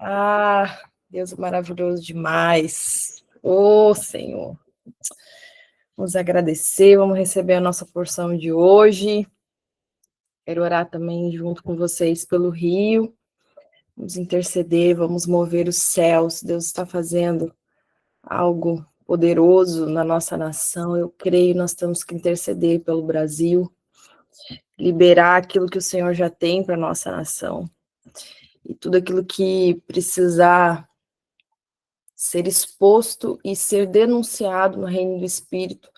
Ah, Deus é maravilhoso demais. Ô, Senhor, vamos agradecer, vamos receber a nossa porção de hoje. Quero orar também junto com vocês pelo Rio. Vamos interceder, vamos mover os céus. Deus está fazendo algo poderoso na nossa nação. Eu creio, nós temos que interceder pelo Brasil, liberar aquilo que o Senhor já tem para a nossa nação. E tudo aquilo que precisar ser exposto e ser denunciado no reino do Espírito,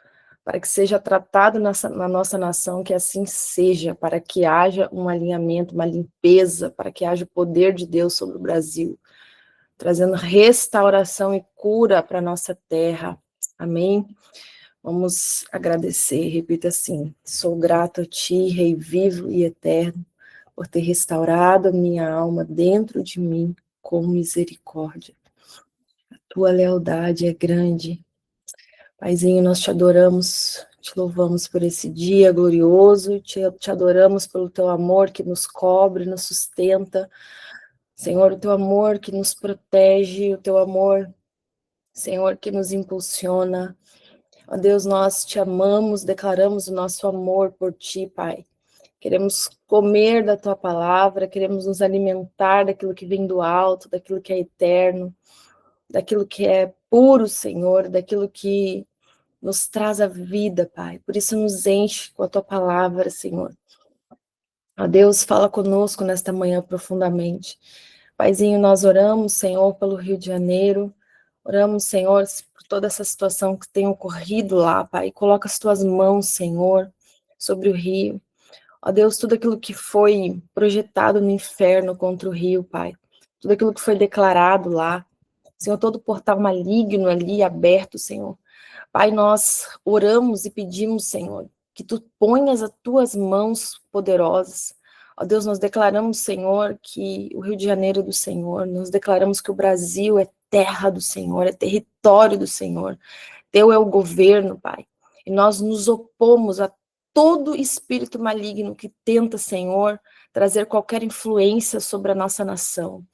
para que seja tratado na nossa nação, que assim seja, para que haja um alinhamento, uma limpeza, para que haja o poder de Deus sobre o Brasil, trazendo restauração e cura para a nossa terra. Amém? Vamos agradecer, repita assim: sou grato a ti, Rei vivo e eterno, por ter restaurado a minha alma dentro de mim com misericórdia. Tua lealdade é grande. Paizinho, nós te adoramos, te louvamos por esse dia glorioso, te adoramos pelo teu amor que nos cobre, nos sustenta. Senhor, o teu amor que nos protege, o teu amor, Senhor, que nos impulsiona. Ó Deus, nós te amamos, declaramos o nosso amor por ti, Pai. Queremos comer da tua palavra, queremos nos alimentar daquilo que vem do alto, daquilo que é eterno, daquilo que é puro, Senhor, daquilo que nos traz a vida, Pai. Por isso nos enche com a tua palavra, Senhor. Ó Deus, fala conosco nesta manhã profundamente. Paizinho, nós oramos, Senhor, pelo Rio de Janeiro. Oramos, Senhor, por toda essa situação que tem ocorrido lá, Pai. Coloca as tuas mãos, Senhor, sobre o Rio. Ó Deus, tudo aquilo que foi projetado no inferno contra o Rio, Pai. Tudo aquilo que foi declarado lá. Senhor, todo portal maligno ali aberto, Senhor. Pai, nós oramos e pedimos, Senhor, que tu ponhas as tuas mãos poderosas. Ó Deus, nós declaramos, Senhor, que o Rio de Janeiro é do Senhor, nós declaramos que o Brasil é terra do Senhor, é território do Senhor. Teu é o governo, Pai. E nós nos opomos a todo espírito maligno que tenta, Senhor, trazer qualquer influência sobre a nossa nação.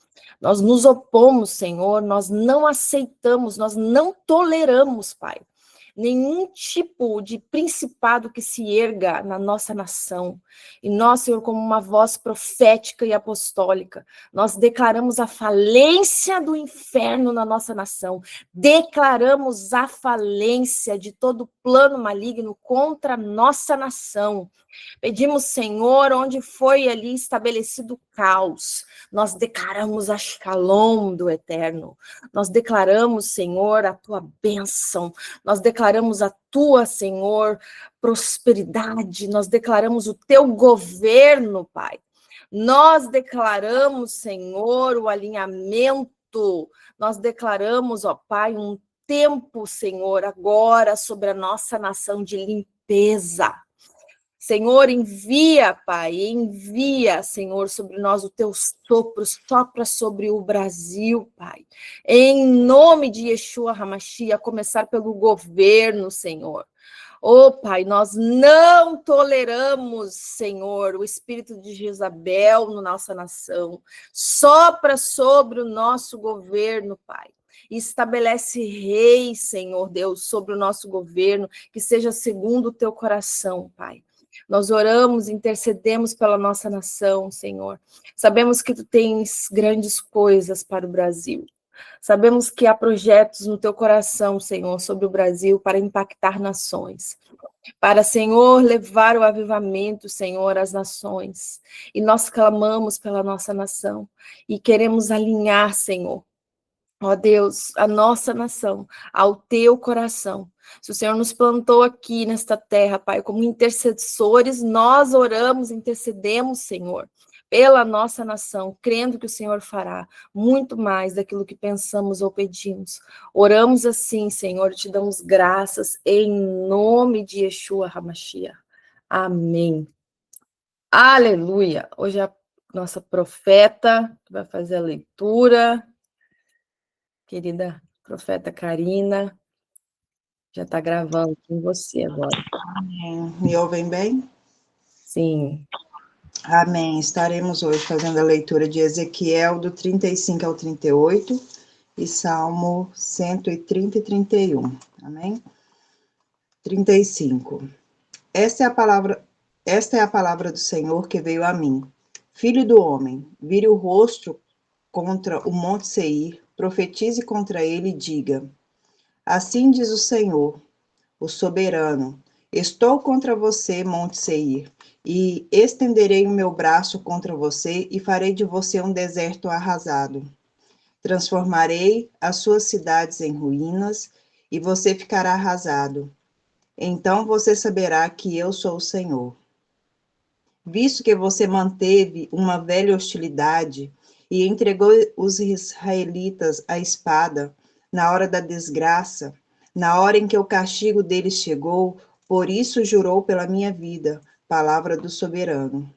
Nós nos opomos, Senhor, nós não aceitamos, nós não toleramos, Pai, nenhum tipo de principado que se erga na nossa nação. E nós, Senhor, como uma voz profética e apostólica, nós declaramos a falência do inferno na nossa nação, declaramos a falência de todo plano maligno contra a nossa nação. Pedimos, Senhor, onde foi ali estabelecido o caos, nós declaramos a Shalom do Eterno, nós declaramos, Senhor, a tua bênção, nós declaramos a tua, Senhor, prosperidade, nós declaramos o teu governo, Pai. Nós declaramos, Senhor, o alinhamento, nós declaramos, ó Pai, um tempo, Senhor, agora sobre a nossa nação de limpeza. Senhor, envia, Pai, envia, Senhor, sobre nós o teu sopro, sopra sobre o Brasil, Pai. Em nome de Yeshua HaMashiach, a começar pelo governo, Senhor. Oh, Pai, nós não toleramos, Senhor, o espírito de Jezabel na nossa nação. Sopra sobre o nosso governo, Pai. E estabelece rei, Senhor Deus, sobre o nosso governo, que seja segundo o teu coração, Pai. Nós oramos, intercedemos pela nossa nação, Senhor. Sabemos que tu tens grandes coisas para o Brasil. Sabemos que há projetos no teu coração, Senhor, sobre o Brasil para impactar nações. Para, Senhor, levar o avivamento, Senhor, às nações. E nós clamamos pela nossa nação e queremos alinhar, Senhor, ó Deus, a nossa nação, ao teu coração. Se o Senhor nos plantou aqui nesta terra, Pai, como intercessores, nós oramos, intercedemos, Senhor, pela nossa nação, crendo que o Senhor fará muito mais daquilo que pensamos ou pedimos. Oramos assim, Senhor, te damos graças em nome de Yeshua HaMashiach. Amém. Aleluia. Hoje a nossa profeta vai fazer a leitura. Querida profeta Karina, já está gravando com você agora. Me ouvem bem? Sim. Amém. Estaremos hoje fazendo a leitura de Ezequiel do 35 ao 38 e Salmo 130 e 31. Amém? 35. Esta é a palavra do Senhor que veio a mim. Filho do homem, vire o rosto contra o monte Seir, profetize contra ele e diga: Assim diz o Senhor, o soberano: Estou contra você, monte Seir, e estenderei o meu braço contra você e farei de você um deserto arrasado. Transformarei as suas cidades em ruínas e você ficará arrasado. Então você saberá que eu sou o Senhor. Visto que você manteve uma velha hostilidade e entregou os israelitas à espada na hora da desgraça, na hora em que o castigo deles chegou, por isso jurou pela minha vida, palavra do soberano.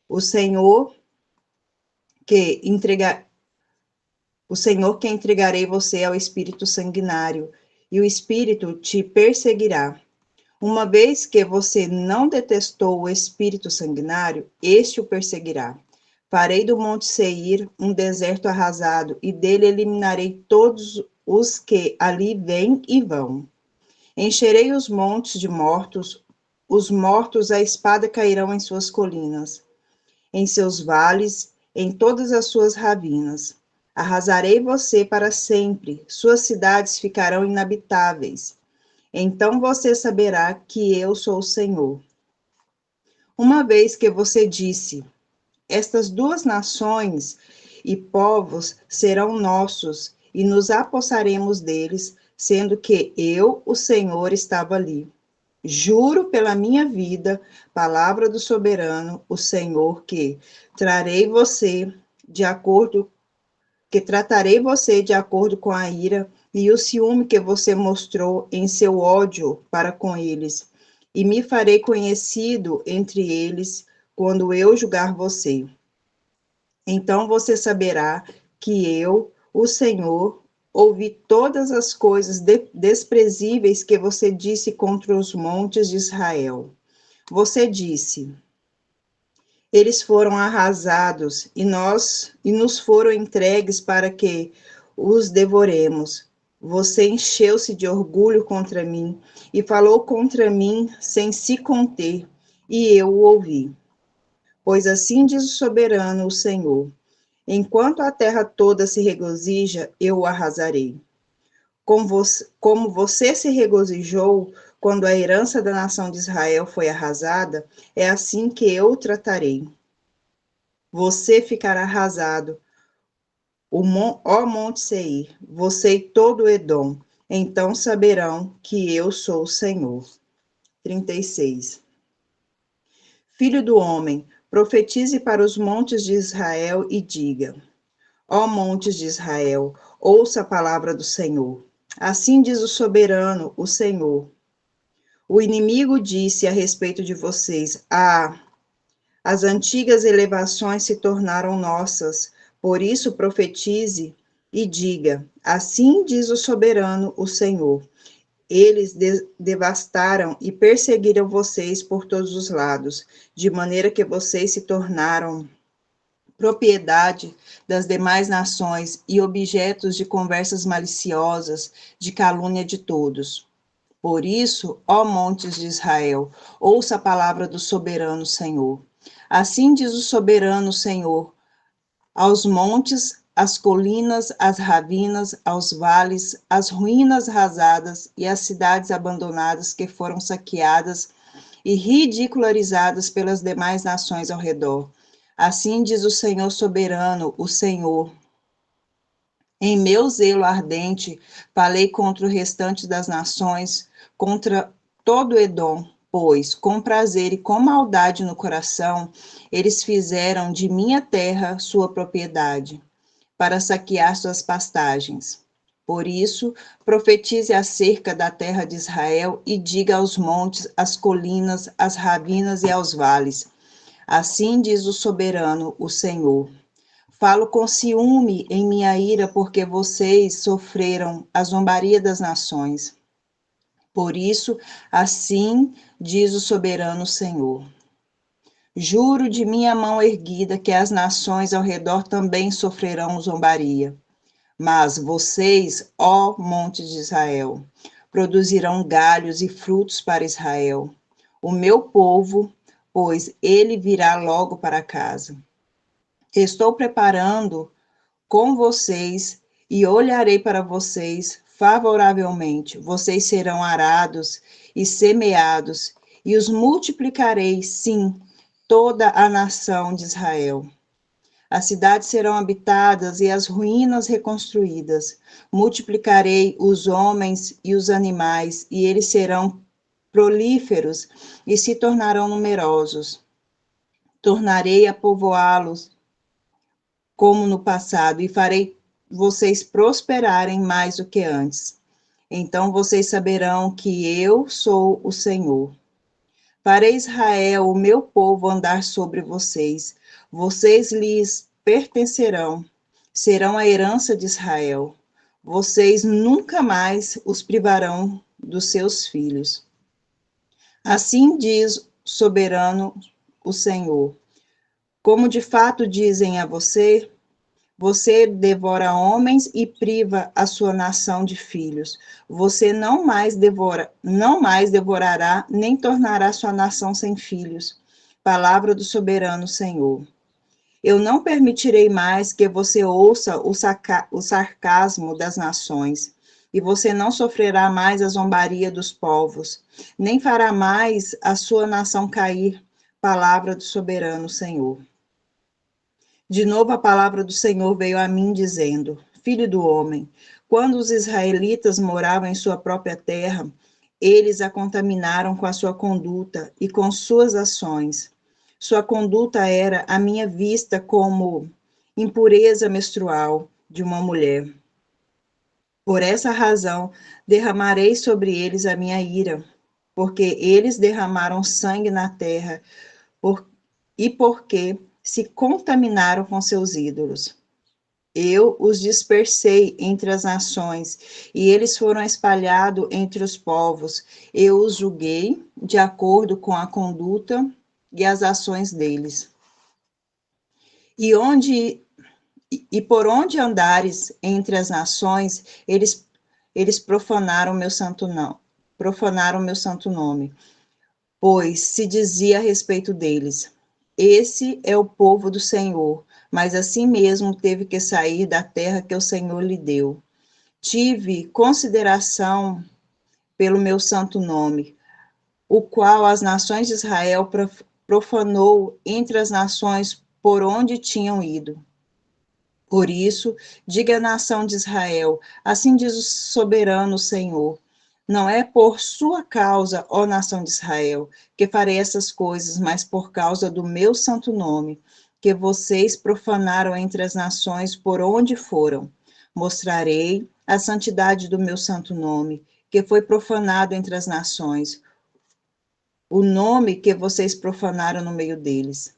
O Senhor o Senhor que entregarei você ao espírito sanguinário, e o espírito te perseguirá. Uma vez que você não detestou o espírito sanguinário, este o perseguirá. Farei do monte Seir um deserto arrasado, e dele eliminarei todos os que ali vêm e vão. Encherei os montes de mortos, os mortos a espada cairão em suas colinas, em seus vales, em todas as suas ravinas. Arrasarei você para sempre, suas cidades ficarão inabitáveis. Então você saberá que eu sou o Senhor. Uma vez que você disse: Estas duas nações e povos serão nossos, e nos apossaremos deles, sendo que eu, o Senhor, estava ali. Juro pela minha vida, palavra do soberano, o Senhor, tratarei você de acordo com a ira e o ciúme que você mostrou em seu ódio para com eles, e me farei conhecido entre eles quando eu julgar você. Então você saberá que eu, o Senhor, ouvi todas as coisas desprezíveis que você disse contra os montes de Israel. Você disse: Eles foram arrasados e nos foram entregues para que os devoremos. Você encheu-se de orgulho contra mim e falou contra mim sem se conter, e eu o ouvi. Pois assim diz o soberano, o Senhor: enquanto a terra toda se regozija, eu o arrasarei. Como você se regozijou quando a herança da nação de Israel foi arrasada, é assim que eu o tratarei. Você ficará arrasado, ó monte Seir, você e todo Edom. Então saberão que eu sou o Senhor. 36. Filho do homem, profetize para os montes de Israel e diga: Ó montes de Israel, ouça a palavra do Senhor. Assim diz o soberano, o Senhor. O inimigo disse a respeito de vocês: as antigas elevações se tornaram nossas. Por isso profetize e diga: assim diz o soberano, o Senhor. Eles devastaram e perseguiram vocês por todos os lados, de maneira que vocês se tornaram propriedade das demais nações e objetos de conversas maliciosas, de calúnia de todos. Por isso, ó montes de Israel, ouça a palavra do soberano Senhor. Assim diz o soberano Senhor: aos montes, às colinas, às ravinas, aos vales, às ruínas rasadas e às cidades abandonadas que foram saqueadas e ridicularizadas pelas demais nações ao redor. Assim diz o Senhor soberano, o Senhor. Em meu zelo ardente, falei contra o restante das nações, contra todo Edom, pois, com prazer e com maldade no coração, eles fizeram de minha terra sua propriedade, para saquear suas pastagens. Por isso, profetize acerca da terra de Israel e diga aos montes, às colinas, às ravinas e aos vales: assim diz o soberano, o Senhor. Falo com ciúme em minha ira, porque vocês sofreram a zombaria das nações. Por isso, assim diz o soberano Senhor. Juro de minha mão erguida que as nações ao redor também sofrerão zombaria. Mas vocês, ó monte de Israel, produzirão galhos e frutos para Israel, o meu povo, pois ele virá logo para casa. Estou preparando com vocês e olharei para vocês favoravelmente. Vocês serão arados e semeados, e os multiplicarei, sim, toda a nação de Israel. As cidades serão habitadas e as ruínas reconstruídas. Multiplicarei os homens e os animais, e eles serão prolíferos e se tornarão numerosos. Tornarei a povoá-los como no passado, e farei vocês prosperarem mais do que antes. Então vocês saberão que eu sou o Senhor. Farei Israel, o meu povo, andar sobre vocês. Vocês lhes pertencerão, serão a herança de Israel. Vocês nunca mais os privarão dos seus filhos. Assim diz soberano o Senhor. Como de fato dizem a você, você devora homens e priva a sua nação de filhos. Você não mais devorará, nem tornará sua nação sem filhos. Palavra do soberano Senhor. Eu não permitirei mais que você ouça o sarcasmo das nações, e você não sofrerá mais a zombaria dos povos, nem fará mais a sua nação cair. Palavra do soberano Senhor. De novo a palavra do Senhor veio a mim dizendo: Filho do homem, quando os israelitas moravam em sua própria terra, eles a contaminaram com a sua conduta e com suas ações. Sua conduta era à minha vista como impureza menstrual de uma mulher. Por essa razão, derramarei sobre eles a minha ira, porque eles derramaram sangue na terra, e porque se contaminaram com seus ídolos. Eu os dispersei entre as nações, e eles foram espalhados entre os povos. Eu os julguei de acordo com a conduta e as ações deles. E por onde andares entre as nações, eles profanaram meu santo nome, pois se dizia a respeito deles: esse é o povo do Senhor, mas assim mesmo teve que sair da terra que o Senhor lhe deu. Tive consideração pelo meu santo nome, o qual as nações de Israel profanou entre as nações por onde tinham ido. Por isso, diga à nação de Israel: assim diz o soberano Senhor: não é por sua causa, ó nação de Israel, que farei essas coisas, mas por causa do meu santo nome, que vocês profanaram entre as nações por onde foram. Mostrarei a santidade do meu santo nome, que foi profanado entre as nações, o nome que vocês profanaram no meio deles.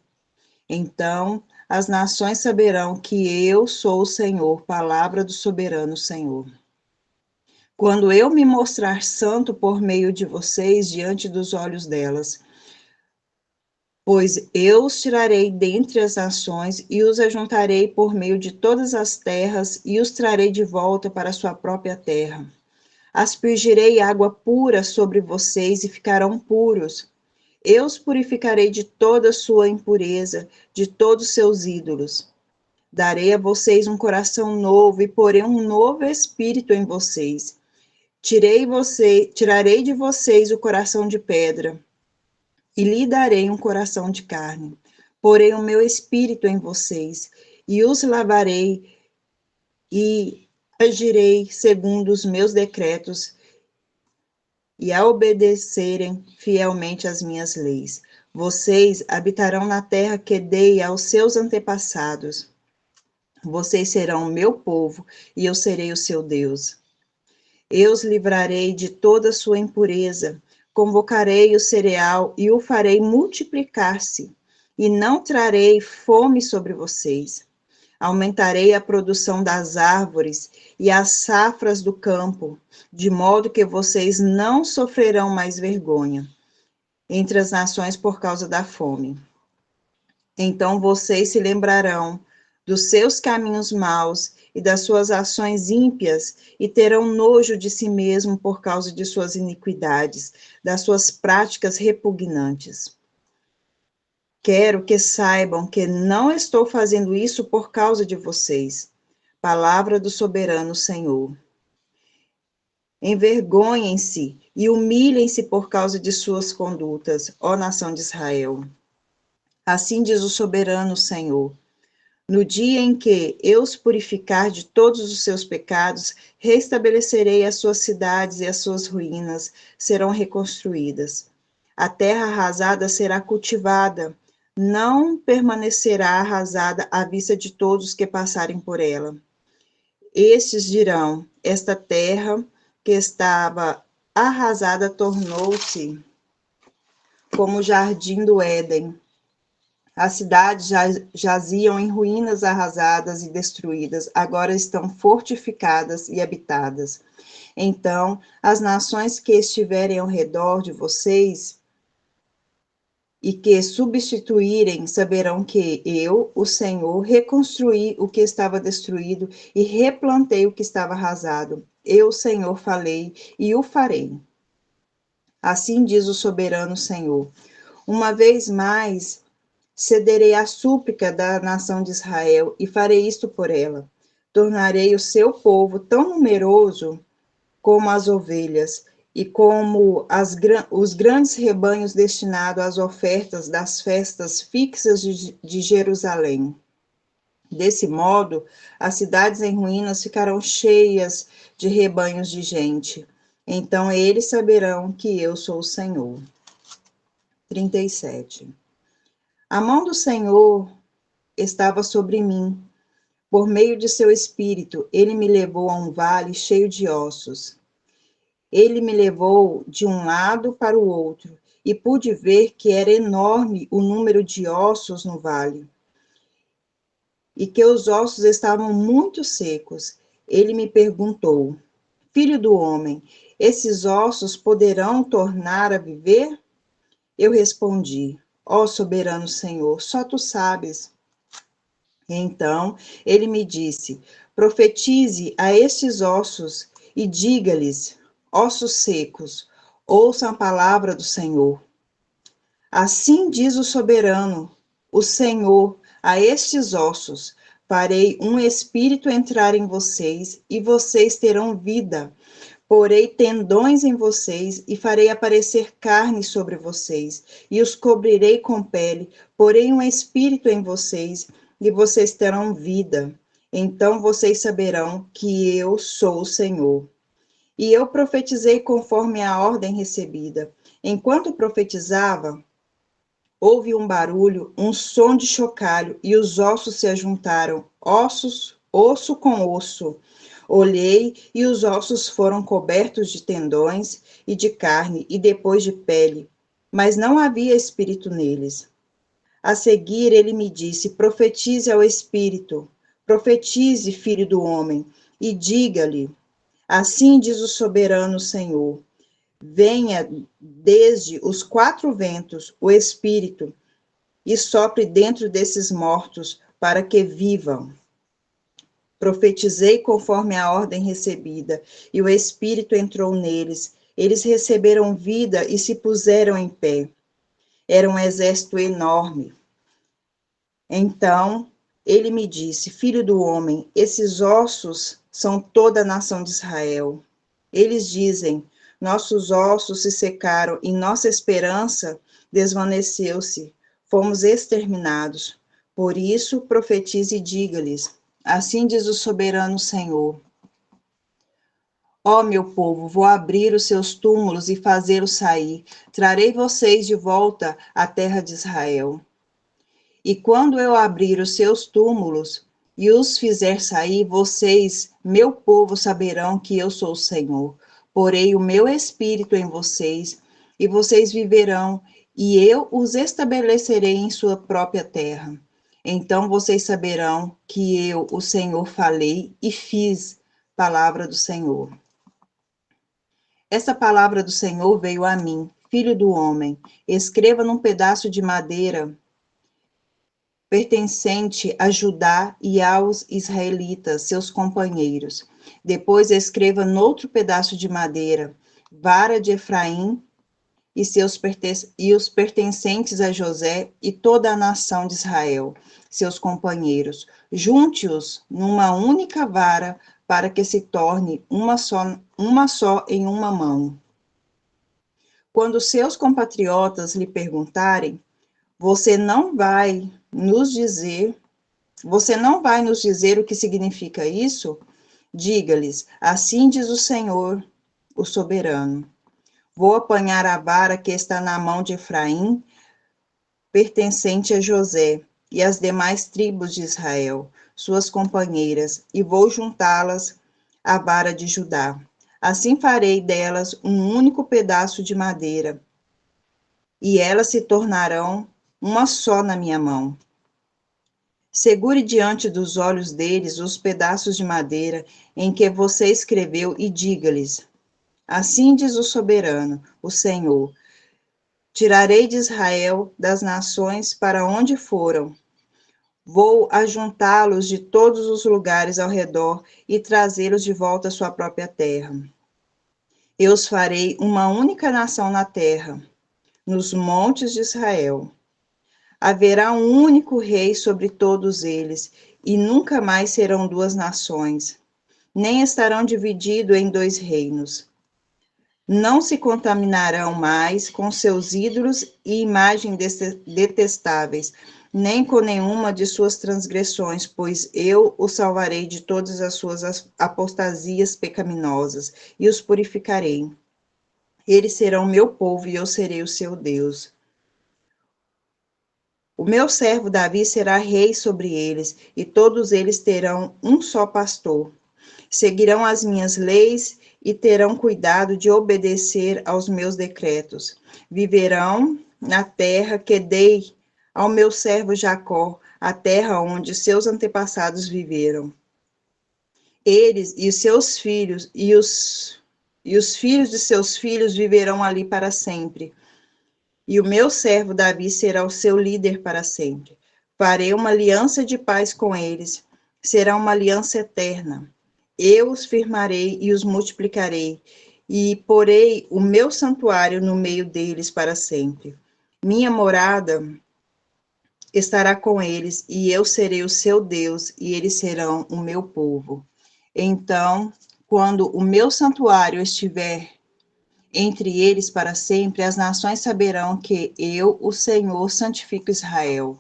Então as nações saberão que eu sou o Senhor, palavra do soberano Senhor. Quando eu me mostrar santo por meio de vocês diante dos olhos delas, pois eu os tirarei dentre as nações e os ajuntarei por meio de todas as terras e os trarei de volta para a sua própria terra. Aspergirei água pura sobre vocês e ficarão puros. Eu os purificarei de toda a sua impureza, de todos os seus ídolos. Darei a vocês um coração novo e porei um novo espírito em vocês. Tirarei de vocês o coração de pedra e lhe darei um coração de carne. Porei o meu espírito em vocês e os lavarei e agirei segundo os meus decretos e a obedecerem fielmente às minhas leis. Vocês habitarão na terra que dei aos seus antepassados. Vocês serão o meu povo e eu serei o seu Deus. Eu os livrarei de toda a sua impureza, convocarei o cereal e o farei multiplicar-se, e não trarei fome sobre vocês. Aumentarei a produção das árvores e as safras do campo, de modo que vocês não sofrerão mais vergonha entre as nações por causa da fome. Então vocês se lembrarão dos seus caminhos maus e das suas ações ímpias, e terão nojo de si mesmo por causa de suas iniquidades, das suas práticas repugnantes. Quero que saibam que não estou fazendo isso por causa de vocês. Palavra do soberano Senhor. Envergonhem-se e humilhem-se por causa de suas condutas, ó nação de Israel. Assim diz o soberano Senhor. No dia em que eu os purificar de todos os seus pecados, restabelecerei as suas cidades e as suas ruínas serão reconstruídas. A terra arrasada será cultivada, não permanecerá arrasada à vista de todos que passarem por ela. Estes dirão: esta terra que estava arrasada tornou-se como o jardim do Éden. As cidades jaziam em ruínas arrasadas e destruídas, agora estão fortificadas e habitadas. Então, as nações que estiverem ao redor de vocês e que substituírem saberão que eu, o Senhor, reconstruí o que estava destruído e replantei o que estava arrasado. Eu, Senhor, falei e o farei. Assim diz o soberano Senhor. Uma vez mais, cederei à súplica da nação de Israel e farei isto por ela. Tornarei o seu povo tão numeroso como as ovelhas e como os grandes rebanhos destinados às ofertas das festas fixas de Jerusalém. Desse modo, as cidades em ruínas ficarão cheias de rebanhos de gente. Então eles saberão que eu sou o Senhor. 37. A mão do Senhor estava sobre mim. Por meio de seu espírito, ele me levou a um vale cheio de ossos. Ele me levou de um lado para o outro, e pude ver que era enorme o número de ossos no vale, e que os ossos estavam muito secos. Ele me perguntou: Filho do homem, esses ossos poderão tornar a viver? Eu respondi: Ó soberano Senhor, só tu sabes. Então ele me disse: Profetize a estes ossos e diga-lhes: Ossos secos, ouçam a palavra do Senhor. Assim diz o soberano, o Senhor, a estes ossos: farei um espírito entrar em vocês, e vocês terão vida. Porei tendões em vocês, e farei aparecer carne sobre vocês, e os cobrirei com pele. Porei um espírito em vocês, e vocês terão vida. Então vocês saberão que eu sou o Senhor. E eu profetizei conforme a ordem recebida. Enquanto profetizava, houve um barulho, um som de chocalho, e os ossos se ajuntaram, osso com osso. Olhei, e os ossos foram cobertos de tendões e de carne, e depois de pele, mas não havia espírito neles. A seguir, ele me disse: Profetize ao espírito, profetize, filho do homem, e diga-lhe: Assim diz o soberano Senhor: venha desde os quatro ventos o Espírito e sopre dentro desses mortos para que vivam. Profetizei conforme a ordem recebida, e o Espírito entrou neles. Eles receberam vida e se puseram em pé. Era um exército enorme. Então ele me disse: Filho do homem, esses ossos são toda a nação de Israel. Eles dizem: nossos ossos se secaram e nossa esperança desvaneceu-se. Fomos exterminados. Por isso, profetize e diga-lhes: assim diz o soberano Senhor. Ó meu povo, vou abrir os seus túmulos e fazê-los sair. Trarei vocês de volta à terra de Israel. E quando eu abrir os seus túmulos e os fizer sair, vocês, meu povo, saberão que eu sou o Senhor. Porei o meu espírito em vocês, e vocês viverão, e eu os estabelecerei em sua própria terra. Então vocês saberão que eu, o Senhor, falei e fiz. Palavra do Senhor. Essa palavra do Senhor veio a mim, filho do homem. Escreva num pedaço de madeira pertencente a Judá e aos israelitas, seus companheiros. Depois escreva noutro pedaço de madeira, vara de Efraim e os pertencentes a José e toda a nação de Israel, seus companheiros. Junte-os numa única vara para que se torne uma só em uma mão. Quando seus compatriotas lhe perguntarem, você não vai nos dizer o que significa isso? Diga-lhes, assim diz o Senhor, o soberano. Vou apanhar a vara que está na mão de Efraim, pertencente a José, e as demais tribos de Israel, suas companheiras, e vou juntá-las à vara de Judá. Assim farei delas um único pedaço de madeira, e elas se tornarão uma só na minha mão. Segure diante dos olhos deles os pedaços de madeira em que você escreveu e diga-lhes, assim diz o soberano, o Senhor, tirarei de Israel das nações para onde foram. Vou ajuntá-los de todos os lugares ao redor e trazê-los de volta à sua própria terra. Eu os farei uma única nação na terra, nos montes de Israel. Haverá um único rei sobre todos eles, e nunca mais serão duas nações, nem estarão divididos em dois reinos. Não se contaminarão mais com seus ídolos e imagens detestáveis, nem com nenhuma de suas transgressões, pois eu os salvarei de todas as suas apostasias pecaminosas e os purificarei. Eles serão meu povo e eu serei o seu Deus. O meu servo Davi será rei sobre eles, e todos eles terão um só pastor. Seguirão as minhas leis e terão cuidado de obedecer aos meus decretos. Viverão na terra que dei ao meu servo Jacó, a terra onde seus antepassados viveram. Eles e os seus filhos e os filhos de seus filhos viverão ali para sempre. E o meu servo Davi será o seu líder para sempre. Farei uma aliança de paz com eles, será uma aliança eterna. Eu os firmarei e os multiplicarei, e porei o meu santuário no meio deles para sempre. Minha morada estará com eles, e eu serei o seu Deus, e eles serão o meu povo. Então, quando o meu santuário estiver entre eles para sempre, as nações saberão que eu, o Senhor, santifico Israel.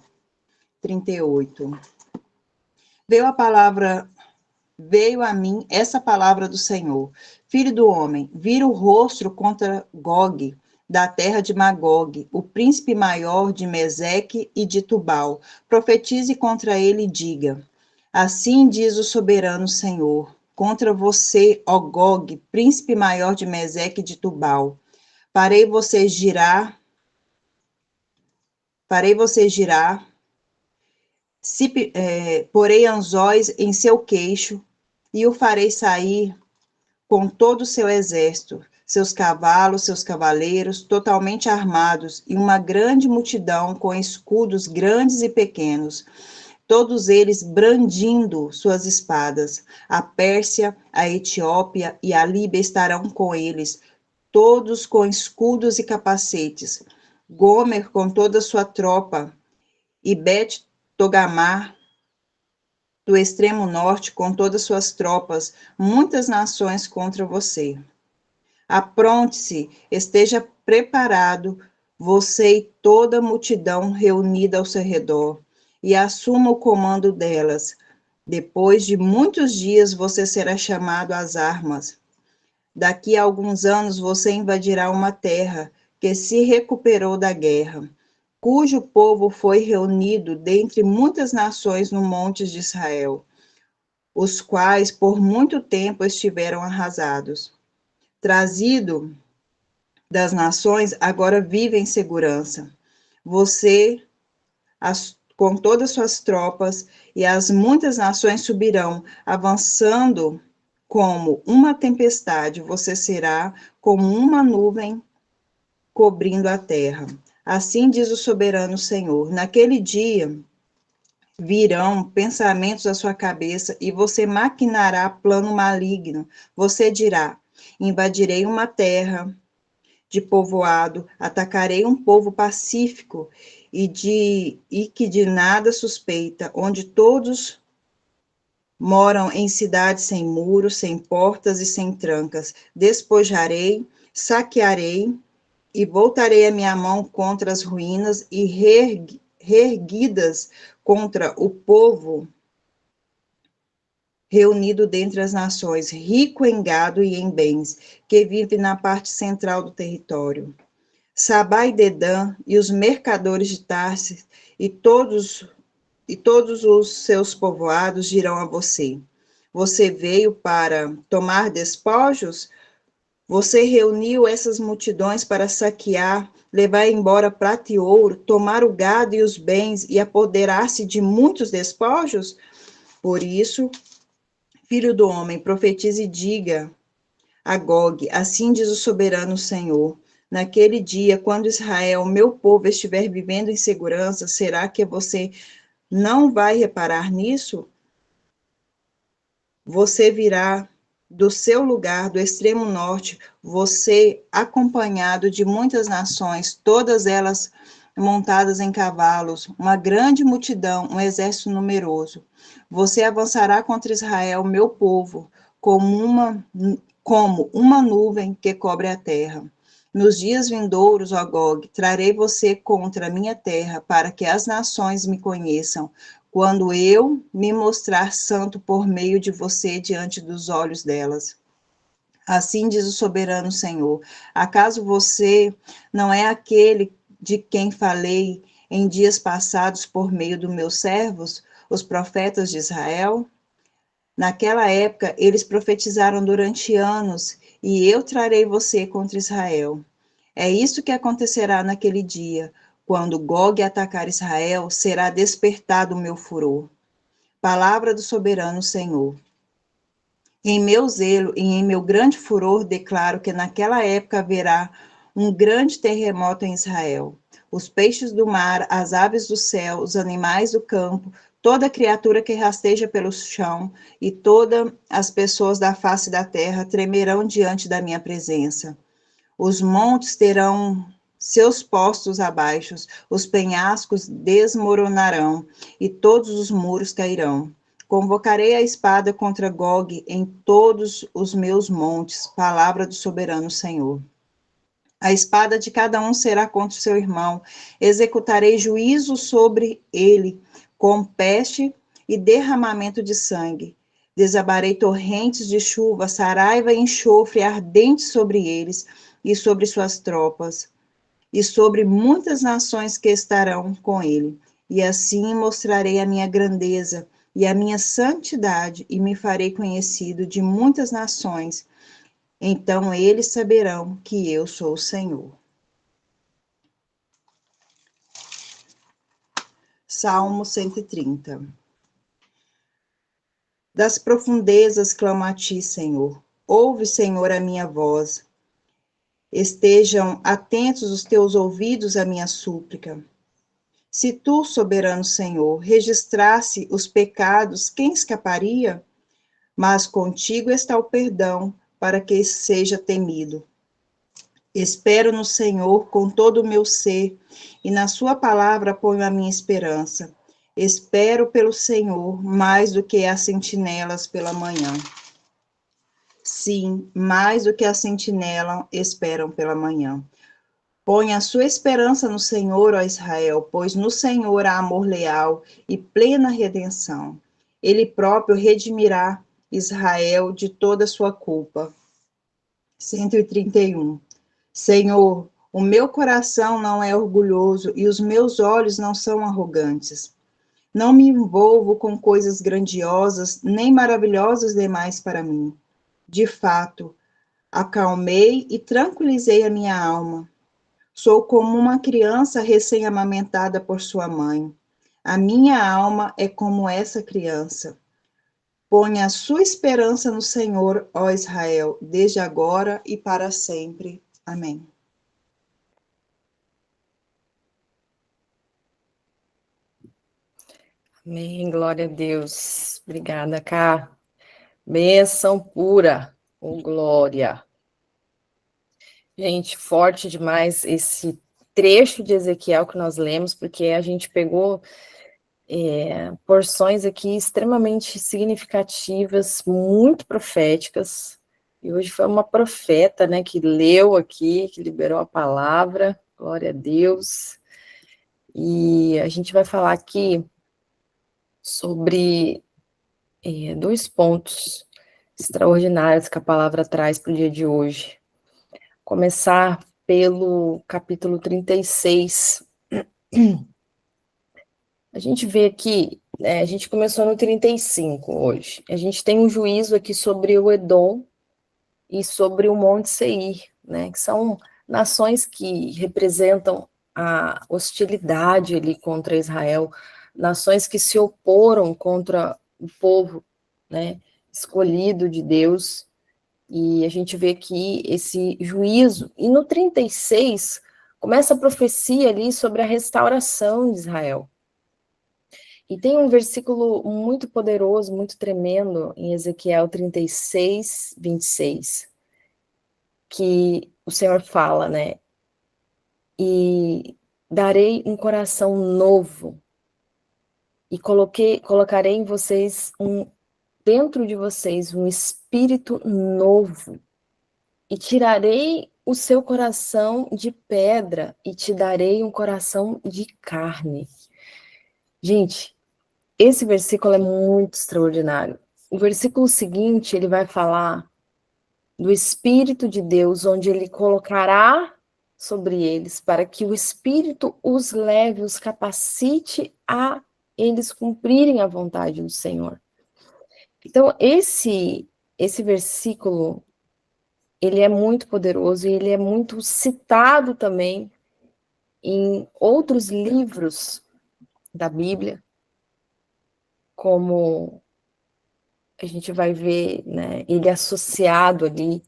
38. Veio a mim essa palavra do Senhor. Filho do homem, vira o rosto contra Gog, da terra de Magog, o príncipe maior de Meseque e de Tubal. Profetize contra ele e diga, assim diz o soberano Senhor, contra você, ó Gog, príncipe maior de Meseque e de Tubal. Farei você girar, porei anzóis em seu queixo, e o farei sair com todo o seu exército, seus cavalos, seus cavaleiros, totalmente armados, e uma grande multidão com escudos grandes e pequenos, todos eles brandindo suas espadas. A Pérsia, a Etiópia e a Líbia estarão com eles, todos com escudos e capacetes. Gomer com toda a sua tropa, e Bet-Togarmar, do extremo norte, com todas suas tropas, muitas nações contra você. Apronte-se, esteja preparado, você e toda a multidão reunida ao seu redor, e assuma o comando delas. Depois de muitos dias, você será chamado às armas. Daqui a alguns anos, você invadirá uma terra que se recuperou da guerra, cujo povo foi reunido dentre muitas nações no monte de Israel, os quais por muito tempo estiveram arrasados. Trazido das nações, agora vive em segurança. Você, com todas suas tropas, e as muitas nações subirão, avançando como uma tempestade, você será como uma nuvem cobrindo a terra. Assim diz o soberano Senhor. Naquele dia, Virão pensamentos à sua cabeça e você maquinará plano maligno. Você dirá: invadirei uma terra de povoado, atacarei um povo pacífico e que de nada suspeita, onde todos moram em cidades sem muros, sem portas e sem trancas. Despojarei, saquearei e voltarei a minha mão contra as ruínas e reerguidas contra o povo reunido dentre as nações, rico em gado e em bens, que vive na parte central do território. Sabá e Dedã e os mercadores de Tarsis e todos os seus povoados dirão a você: você veio para tomar despojos? Você reuniu essas multidões para saquear, levar embora prata e ouro, tomar o gado e os bens e apoderar-se de muitos despojos? Por isso, filho do homem, profetize e diga a Gog: assim diz o soberano Senhor. Naquele dia, quando Israel, meu povo, estiver vivendo em segurança, será que você não vai reparar nisso? Você virá do seu lugar, do extremo norte, você acompanhado de muitas nações, todas elas montadas em cavalos, uma grande multidão, um exército numeroso. Você avançará contra Israel, meu povo, como uma nuvem que cobre a terra. Nos dias vindouros, ó Gog, trarei você contra a minha terra, para que as nações me conheçam, quando eu me mostrar santo por meio de você diante dos olhos delas. Assim diz o soberano Senhor: acaso você não é aquele de quem falei em dias passados por meio dos meus servos, os profetas de Israel? Naquela época, eles profetizaram durante anos, e eu trarei você contra Israel. É isso que acontecerá naquele dia. Quando Gog atacar Israel, será despertado o meu furor. Palavra do soberano Senhor. Em meu zelo e em meu grande furor, declaro que naquela época haverá um grande terremoto em Israel. Os peixes do mar, as aves do céu, os animais do campo, toda criatura que rasteja pelo chão e todas as pessoas da face da terra tremerão diante da minha presença. Os montes terão seus postos abaixo, os penhascos desmoronarão e todos os muros cairão. Convocarei a espada contra Gog em todos os meus montes, palavra do soberano Senhor. A espada de cada um será contra o seu irmão. Executarei juízo sobre ele, com peste e derramamento de sangue. Desabarei torrentes de chuva, saraiva e enxofre ardente sobre eles e sobre suas tropas, e sobre muitas nações que estarão com ele. E assim mostrarei a minha grandeza e a minha santidade, e me farei conhecido de muitas nações. Então eles saberão que eu sou o Senhor. Salmo 130. Das profundezas clamo a ti, Senhor. Ouve, Senhor, a minha voz. Estejam atentos os teus ouvidos à minha súplica. Se tu, soberano Senhor, registrasse os pecados, quem escaparia? Mas contigo está o perdão, para que seja temido. Espero no Senhor com todo o meu ser, e na sua palavra ponho a minha esperança. Espero pelo Senhor mais do que as sentinelas pela manhã. Sim, mais do que a sentinela esperam pela manhã. Põe a sua esperança no Senhor, ó Israel, pois no Senhor há amor leal e plena redenção. Ele próprio redimirá Israel de toda sua culpa. 131. Senhor, o meu coração não é orgulhoso e os meus olhos não são arrogantes. Não me envolvo com coisas grandiosas, nem maravilhosas demais para mim. De fato, acalmei e tranquilizei a minha alma. Sou como uma criança recém-amamentada por sua mãe. A minha alma é como essa criança. Ponha a sua esperança no Senhor, ó Israel, desde agora e para sempre. Amém. Amém, glória a Deus. Obrigada, Cá. Bênção pura, oh glória. Gente, forte demais esse trecho de Ezequiel que nós lemos, porque a gente pegou porções aqui extremamente significativas, muito proféticas, e hoje foi uma profeta, né, que leu aqui, que liberou a palavra, glória a Deus, e a gente vai falar aqui sobre 2 pontos extraordinários que a palavra traz para o dia de hoje. Começar pelo capítulo 36. A gente vê aqui, a gente começou no 35 hoje. A gente tem um juízo aqui sobre o Edom e sobre o Monte Seir, né? Que são nações que representam a hostilidade ali contra Israel, nações que se oporam contra o povo, né? Escolhido de Deus. E a gente vê aqui esse juízo. E no 36 começa a profecia ali sobre a restauração de Israel. E tem um versículo muito poderoso, muito tremendo, em Ezequiel 36, 26, que o Senhor fala, né? E darei um coração novo, e colocarei em vocês dentro de vocês um espírito novo, e tirarei o seu coração de pedra, e te darei um coração de carne. Gente, esse versículo é muito extraordinário. O versículo seguinte, ele vai falar do Espírito de Deus, onde ele colocará sobre eles, para que o Espírito os leve, os capacite a eles cumprirem a vontade do Senhor. Então, esse versículo, ele é muito poderoso e ele é muito citado também em outros livros da Bíblia, como a gente vai ver, né, ele associado ali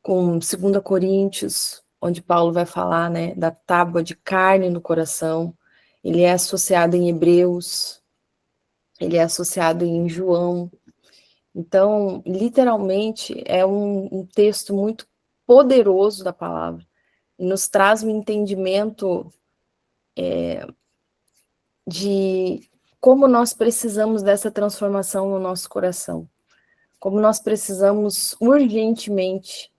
com 2 Coríntios, onde Paulo vai falar, né, da tábua de carne no coração. Ele é associado em Hebreus, ele é associado em João. Então, literalmente, é um texto muito poderoso da palavra, e nos traz um entendimento de como nós precisamos dessa transformação no nosso coração, como nós precisamos urgentemente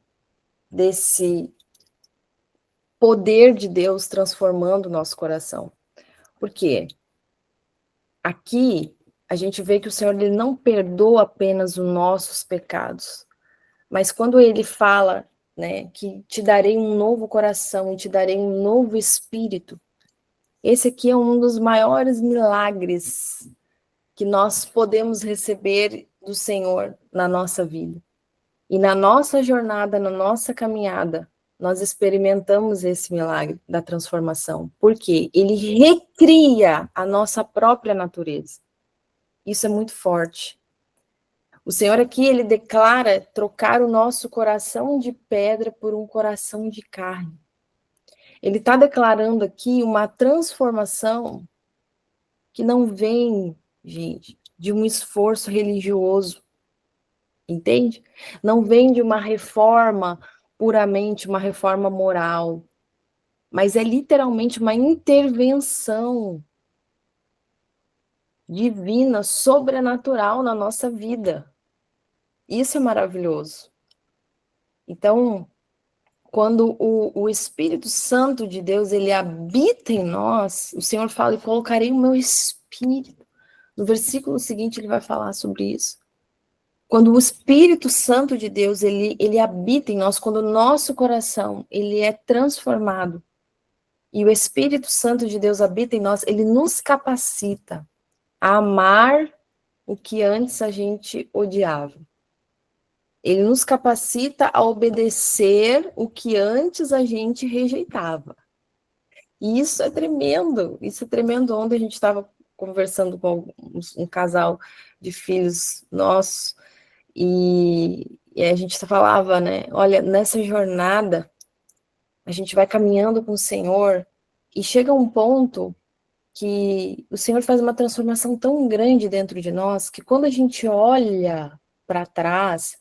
desse poder de Deus transformando o nosso coração. Por quê? Aqui a gente vê que o Senhor ele não perdoa apenas os nossos pecados, mas quando ele fala, né, que te darei um novo coração e te darei um novo espírito, esse aqui é um dos maiores milagres que nós podemos receber do Senhor na nossa vida. E na nossa jornada, na nossa caminhada, nós experimentamos esse milagre da transformação. Por quê? Ele recria a nossa própria natureza. Isso é muito forte. O Senhor aqui, ele declara trocar o nosso coração de pedra por um coração de carne. Ele está declarando aqui uma transformação que não vem, gente, de um esforço religioso, entende? Não vem de uma reforma puramente, uma reforma moral, mas é literalmente uma intervenção divina, sobrenatural na nossa vida. Isso é maravilhoso. Então, quando o Espírito Santo de Deus, ele habita em nós, o Senhor fala, e colocarei o meu Espírito. No versículo seguinte, ele vai falar sobre isso. Quando o Espírito Santo de Deus, ele habita em nós, quando o nosso coração, ele é transformado, e o Espírito Santo de Deus habita em nós, ele nos capacita a amar o que antes a gente odiava. Ele nos capacita a obedecer o que antes a gente rejeitava. E isso é tremendo. Ontem a gente estava conversando com um casal de filhos nossos, e a gente falava, né? Olha, nessa jornada, a gente vai caminhando com o Senhor, e chega um ponto que o Senhor faz uma transformação tão grande dentro de nós, que quando a gente olha para trás,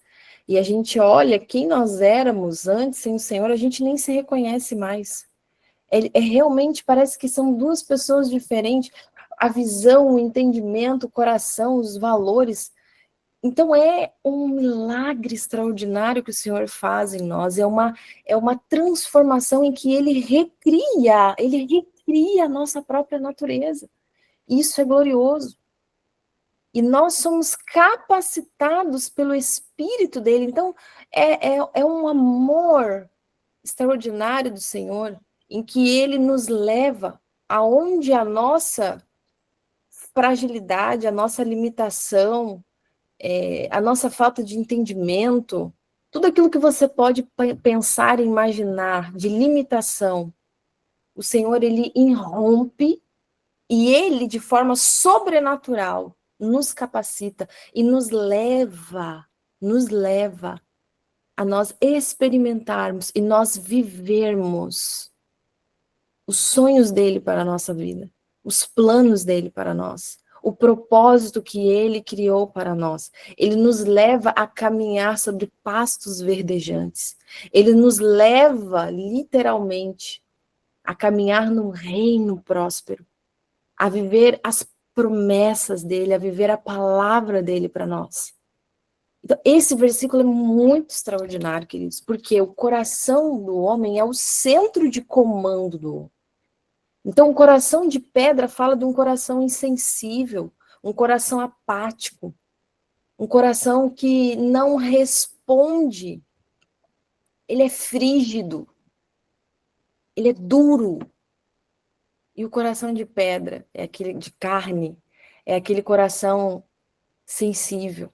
e a gente olha quem nós éramos antes sem o Senhor, a gente nem se reconhece mais. Realmente parece que são duas pessoas diferentes. A visão, o entendimento, o coração, os valores. Então é um milagre extraordinário que o Senhor faz em nós. É uma transformação em que Ele recria a nossa própria natureza. Isso é glorioso. E nós somos capacitados pelo Espírito dele. Então, é um amor extraordinário do Senhor, em que ele nos leva aonde a nossa fragilidade, a nossa limitação, a nossa falta de entendimento, tudo aquilo que você pode pensar e imaginar de limitação, o Senhor, ele irrompe e ele, de forma sobrenatural, nos capacita e nos leva a nós experimentarmos e nós vivermos os sonhos dele para a nossa vida, os planos dele para nós, o propósito que ele criou para nós. Ele nos leva a caminhar sobre pastos verdejantes. Ele nos leva, literalmente, a caminhar num reino próspero, a viver as promessas dele, a viver a palavra dele para nós. Então, esse versículo é muito extraordinário, queridos, porque o coração do homem é o centro de comando do homem. Então, o coração de pedra fala de um coração insensível, um coração apático, um coração que não responde, ele é frígido, ele é duro. E o coração de pedra, é aquele de carne, é aquele coração sensível,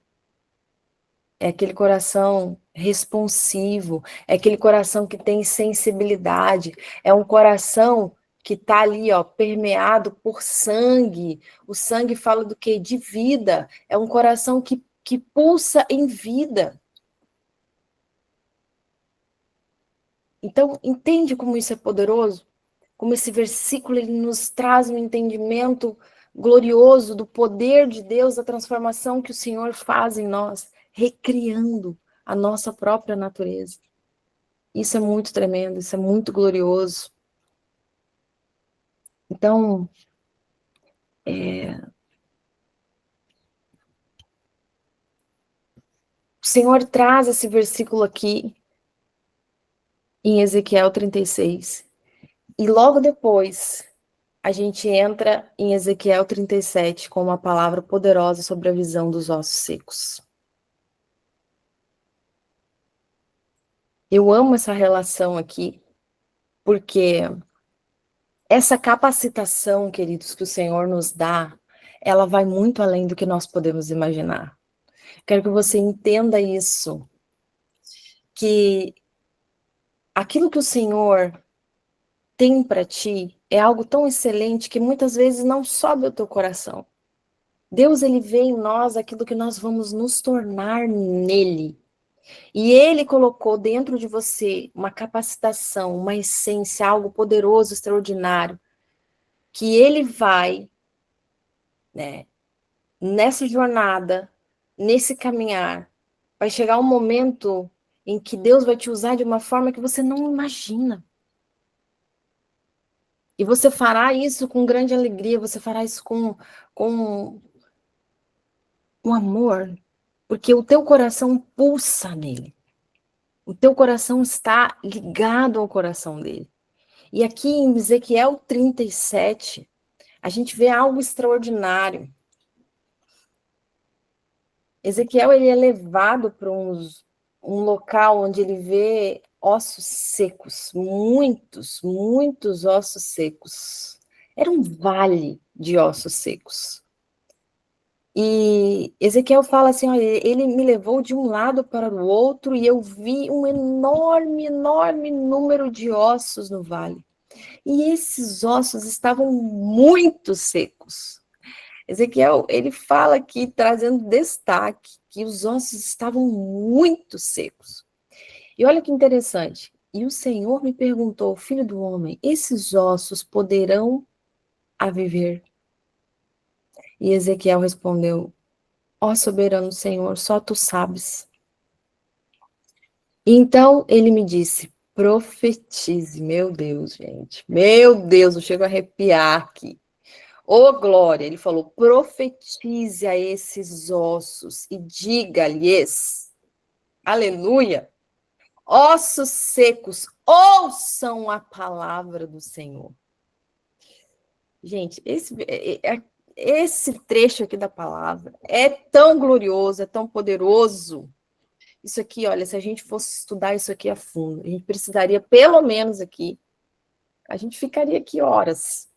é aquele coração responsivo, é aquele coração que tem sensibilidade, é um coração que está ali, ó, permeado por sangue. O sangue fala do quê? De vida. É um coração que pulsa em vida. Então, entende como isso é poderoso? Como esse versículo ele nos traz um entendimento glorioso do poder de Deus, da transformação que o Senhor faz em nós, recriando a nossa própria natureza. Isso é muito tremendo, isso é muito glorioso. Então, o Senhor traz esse versículo aqui em Ezequiel 36. E logo depois, a gente entra em Ezequiel 37 com uma palavra poderosa sobre a visão dos ossos secos. Eu amo essa relação aqui, porque essa capacitação, queridos, que o Senhor nos dá, ela vai muito além do que nós podemos imaginar. Quero que você entenda isso, que aquilo que o Senhor tem para ti é algo tão excelente que muitas vezes não sobe ao teu coração. Deus, ele vê em nós aquilo que nós vamos nos tornar nele. E ele colocou dentro de você uma capacitação, uma essência, algo poderoso, extraordinário, que ele vai, né, nessa jornada, nesse caminhar, vai chegar um momento em que Deus vai te usar de uma forma que você não imagina. E você fará isso com grande alegria, você fará isso com amor, porque o teu coração pulsa nele. O teu coração está ligado ao coração dele. E aqui em Ezequiel 37, a gente vê algo extraordinário. Ezequiel, ele é levado para um local onde ele vê ossos secos, muitos ossos secos. Era um vale de ossos secos. E Ezequiel fala assim, olha, ele me levou de um lado para o outro e eu vi um enorme número de ossos no vale. E esses ossos estavam muito secos. Ezequiel, ele fala aqui, trazendo destaque, que os ossos estavam muito secos. E olha que interessante. E o Senhor me perguntou, filho do homem, esses ossos poderão a viver. E Ezequiel respondeu: ó soberano Senhor, só tu sabes. Então ele me disse: profetize. Meu Deus, gente. Meu Deus, eu chego a arrepiar aqui. Ô, glória, ele falou: profetize a esses ossos e diga-lhes, aleluia, ossos secos, ouçam a palavra do Senhor. Gente, esse trecho aqui da palavra é tão glorioso, é tão poderoso. Isso aqui, olha, se a gente fosse estudar isso aqui a fundo, a gente precisaria, pelo menos aqui, a gente ficaria aqui horas,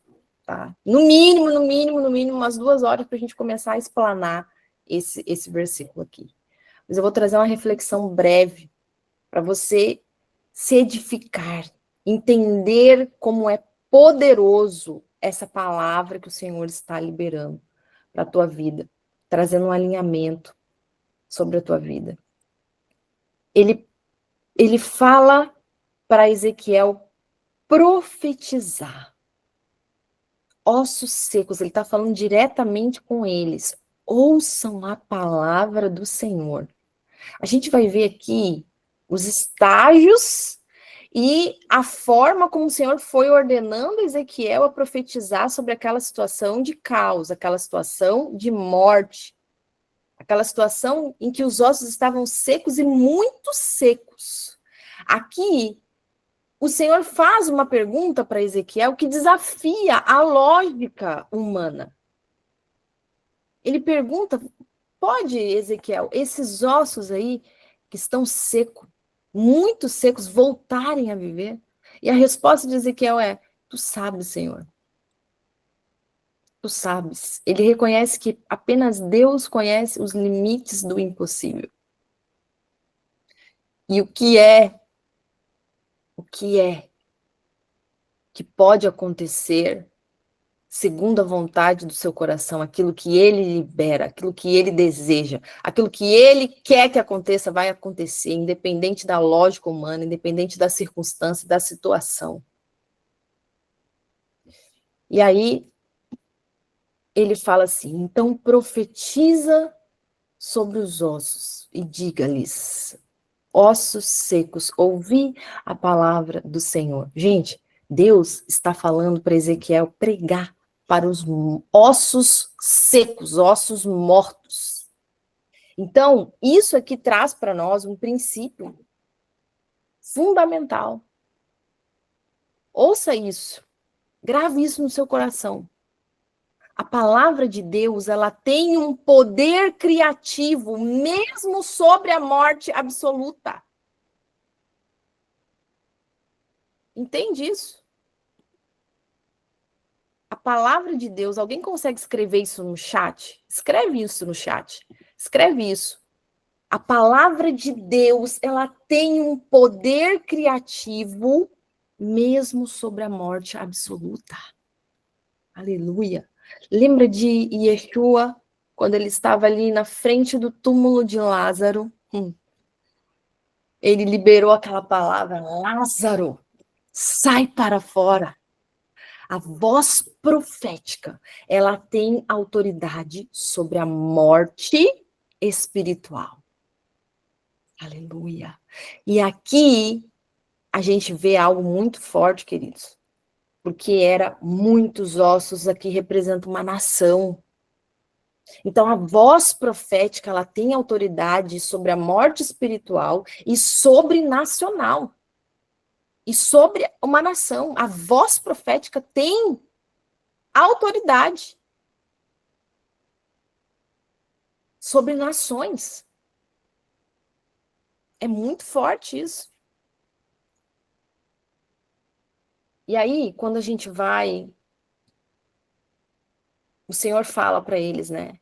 tá? No mínimo, umas 2 horas para a gente começar a explanar esse versículo aqui. Mas eu vou trazer uma reflexão breve para você se edificar, entender como é poderoso essa palavra que o Senhor está liberando para a tua vida, trazendo um alinhamento sobre a tua vida. Ele fala para Ezequiel profetizar. Ossos secos, ele está falando diretamente com eles. Ouçam a palavra do Senhor. A gente vai ver aqui os estágios e a forma como o Senhor foi ordenando Ezequiel a profetizar sobre aquela situação de caos, aquela situação de morte, aquela situação em que os ossos estavam secos e muito secos. Aqui, o Senhor faz uma pergunta para Ezequiel que desafia a lógica humana. Ele pergunta: pode, Ezequiel, esses ossos aí que estão secos, muito secos, voltarem a viver? E a resposta de Ezequiel é: tu sabes, Senhor. Tu sabes. Ele reconhece que apenas Deus conhece os limites do impossível. E o que é que pode acontecer segundo a vontade do seu coração, aquilo que ele libera, aquilo que ele deseja, aquilo que ele quer que aconteça, vai acontecer, independente da lógica humana, independente da circunstância, da situação. E aí, ele fala assim: então profetiza sobre os ossos e diga-lhes, ossos secos, ouvi a palavra do Senhor. Gente, Deus está falando para Ezequiel pregar para os ossos secos, ossos mortos. Então, isso aqui traz para nós um princípio fundamental. Ouça isso, grave isso no seu coração. A palavra de Deus, ela tem um poder criativo, mesmo sobre a morte absoluta. Entende isso? A palavra de Deus, alguém consegue escrever isso no chat? Escreve isso no chat. Escreve isso. A palavra de Deus, ela tem um poder criativo mesmo sobre a morte absoluta. Aleluia. Lembra de Yeshua, quando ele estava ali na frente do túmulo de Lázaro? Ele liberou aquela palavra: Lázaro, sai para fora. A voz profética, ela tem autoridade sobre a morte espiritual. Aleluia. E aqui a gente vê algo muito forte, queridos, porque era muitos ossos aqui representam uma nação. Então a voz profética, ela tem autoridade sobre a morte espiritual e sobrenacional. E sobre uma nação, a voz profética tem autoridade sobre nações. É muito forte isso. E aí, quando a gente vai, o Senhor fala para eles, né?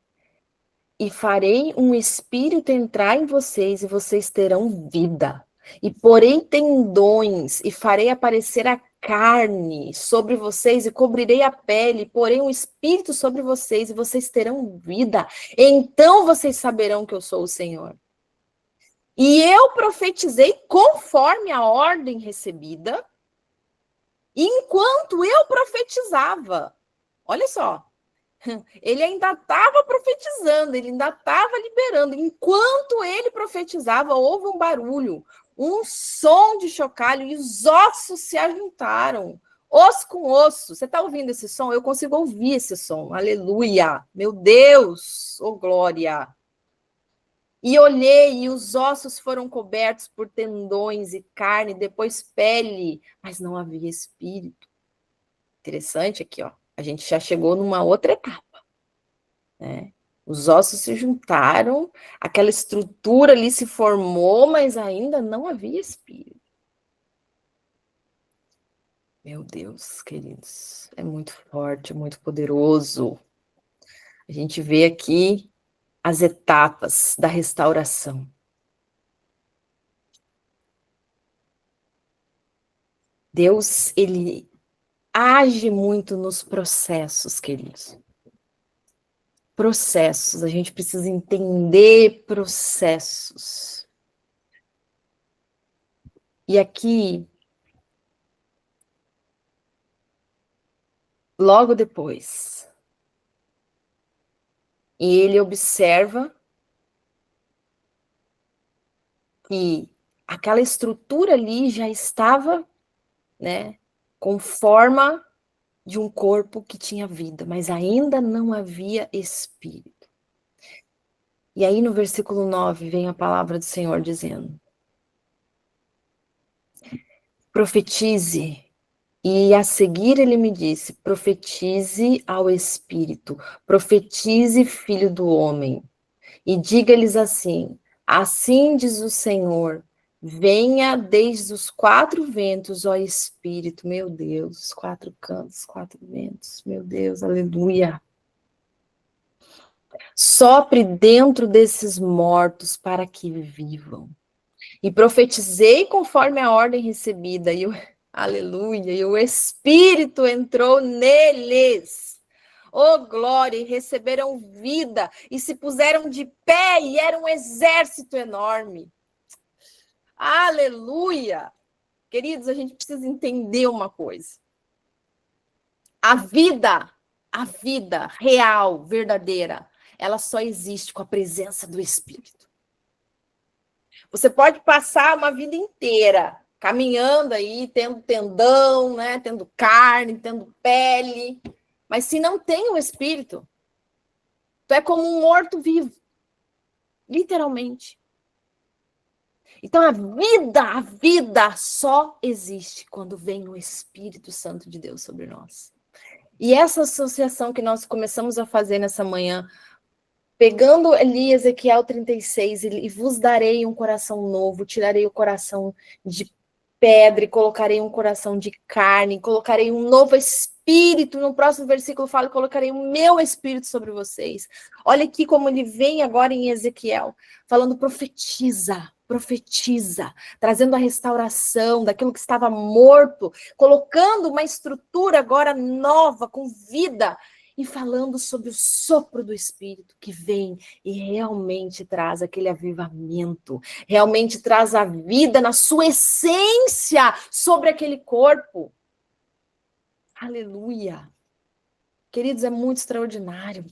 E farei um espírito entrar em vocês e vocês terão vida. E porei tendões e farei aparecer a carne sobre vocês e cobrirei a pele, porei um espírito sobre vocês e vocês terão vida. Então vocês saberão que eu sou o Senhor. E eu profetizei conforme a ordem recebida, e enquanto eu profetizava, Olha só, ele ainda estava profetizando, ele ainda estava liberando. Enquanto ele profetizava, houve um barulho, um som de chocalho e os ossos se ajuntaram. Osso com osso. Você está ouvindo esse som? Eu consigo ouvir esse som. Aleluia. Meu Deus. Oh, glória. E olhei, e os ossos foram cobertos por tendões e carne, depois pele, mas não havia espírito. Interessante aqui, ó. A gente já chegou numa outra etapa, né? Os ossos se juntaram, aquela estrutura ali se formou, mas ainda não havia espírito. Meu Deus, queridos, é muito forte, muito poderoso. A gente vê aqui as etapas da restauração. Deus, ele age muito nos processos, queridos. Processos, a gente precisa entender processos. E aqui, logo depois, ele observa que aquela estrutura ali já estava, né, com forma de um corpo que tinha vida, mas ainda não havia espírito. E aí no versículo 9 vem a palavra do Senhor dizendo: profetize. E a seguir ele me disse: profetize ao Espírito, profetize, filho do homem, e diga-lhes assim: assim diz o Senhor, venha desde os quatro ventos, ó Espírito, meu Deus, os quatro cantos, quatro ventos, meu Deus, aleluia. Sopre dentro desses mortos para que vivam. E profetizei conforme a ordem recebida, e aleluia, e o Espírito entrou neles. Oh, glória, e receberam vida, e se puseram de pé, e era um exército enorme. Aleluia! Queridos, a gente precisa entender uma coisa. A vida real, verdadeira, ela só existe com a presença do Espírito. Você pode passar uma vida inteira caminhando aí, tendo tendão, né, tendo carne, tendo pele, mas se não tem o Espírito, tu é como um morto-vivo, literalmente. Então a vida só existe quando vem o Espírito Santo de Deus sobre nós. E essa associação que nós começamos a fazer nessa manhã, pegando ali Ezequiel 36, e vos darei um coração novo, tirarei o coração de pedra e colocarei um coração de carne, colocarei um novo espírito, no próximo versículo fala, colocarei o meu espírito sobre vocês. Olha aqui como ele vem agora em Ezequiel, falando profetiza, profetiza, trazendo a restauração daquilo que estava morto, colocando uma estrutura agora nova, com vida, e falando sobre o sopro do Espírito que vem e realmente traz aquele avivamento, realmente traz a vida na sua essência sobre aquele corpo. Aleluia. Queridos, é muito extraordinário.